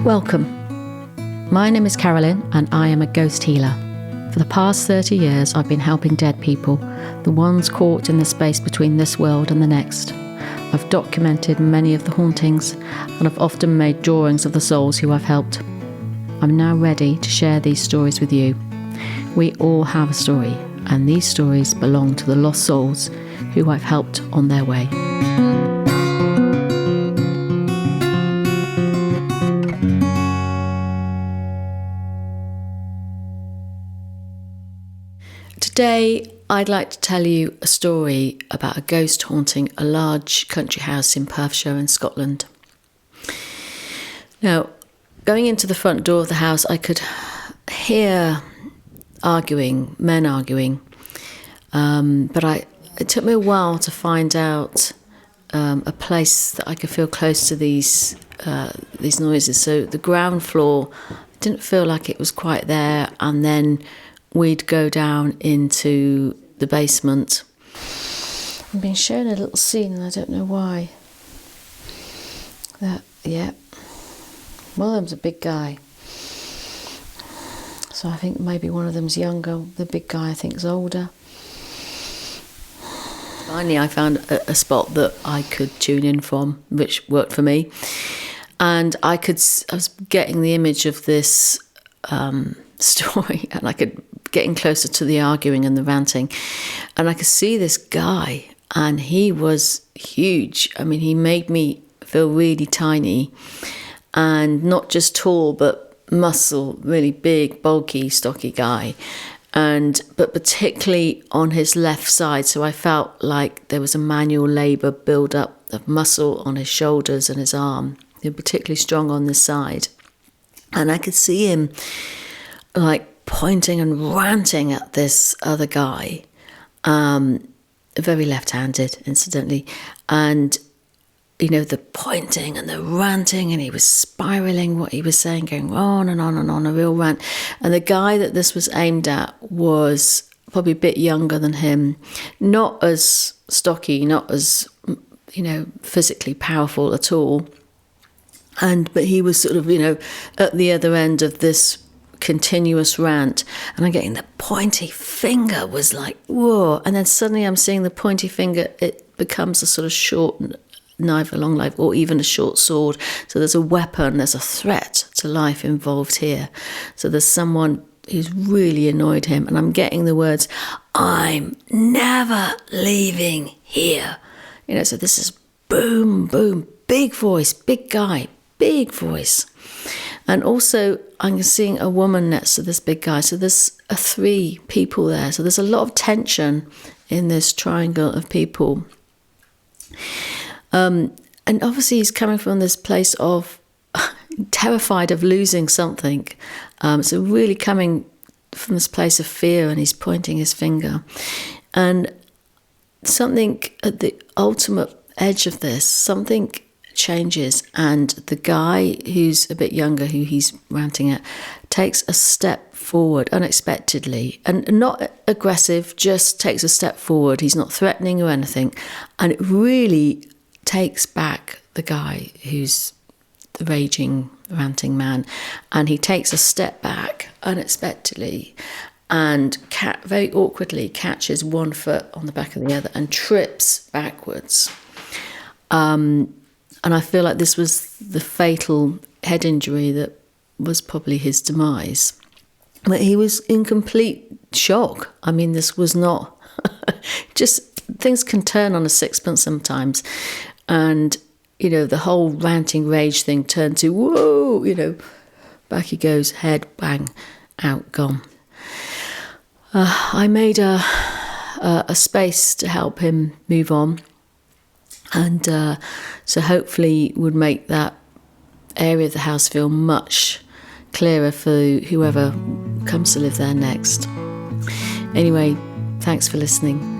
Welcome. My name is Carolyn and I am a ghost healer. For the past 30 years I've been helping dead people, the ones caught in the space between this world and the next. I've documented many of the hauntings and I've often made drawings of the souls who I've helped. I'm now ready to share these stories with you. We all have a story, and these stories belong to the lost souls who I've helped on their way. Today, I'd like to tell you a story about a ghost haunting a large country house in Perthshire in Scotland. Now, going into the front door of the house, I could hear men arguing, but it took me a while to find out a place that I could feel close to these noises. So the ground floor didn't feel like it was quite there, and then we'd go down into the basement. I've been shown a little scene and I don't know why. One of them's a big guy. So I think maybe one of them's younger. The big guy I think is older. Finally I found a spot that I could tune in from, which worked for me. And I was getting the image of this story, and I could getting closer to the arguing and the ranting, and I could see this guy, and he was huge. I mean, he made me feel really tiny, and not just tall but muscle, really big, bulky, stocky guy, but particularly on his left side. So I felt like there was a manual labour build up of muscle on his shoulders and his arm. He was particularly strong on this side, and I could see him like pointing and ranting at this other guy, very left-handed, incidentally, and the pointing and the ranting, and he was spiraling what he was saying, going on and on and on, a real rant. And the guy that this was aimed at was probably a bit younger than him, not as stocky, not as physically powerful at all, but he was sort of at the other end of this continuous rant, and I'm getting the pointy finger was like, whoa, and then suddenly I'm seeing the pointy finger, it becomes a sort of short knife, a long knife, or even a short sword. So there's a weapon, there's a threat to life involved here. So there's someone who's really annoyed him, and I'm getting the words, "I'm never leaving here." So this is boom, boom, big voice, big guy, big voice. And also I'm seeing a woman next to this big guy. So there's 3 people there. So there's a lot of tension in this triangle of people. And obviously he's coming from this place of terrified of losing something. So really coming from this place of fear, and he's pointing his finger. And something at the ultimate edge of this, something changes, and the guy who's a bit younger, who he's ranting at, takes a step forward unexpectedly, and not aggressive, just takes a step forward. He's not threatening or anything, and it really takes back the guy who's the raging, ranting man, and he takes a step back unexpectedly and very awkwardly catches one foot on the back of the other and trips backwards. And I feel like this was the fatal head injury that was probably his demise. But he was in complete shock. I mean, this was not just, things can turn on a sixpence sometimes. And, the whole ranting rage thing turned to, whoa, back he goes, head, bang, out, gone. I made a space to help him move on. And so hopefully would make that area of the house feel much clearer for whoever comes to live there next. Anyway, thanks for listening.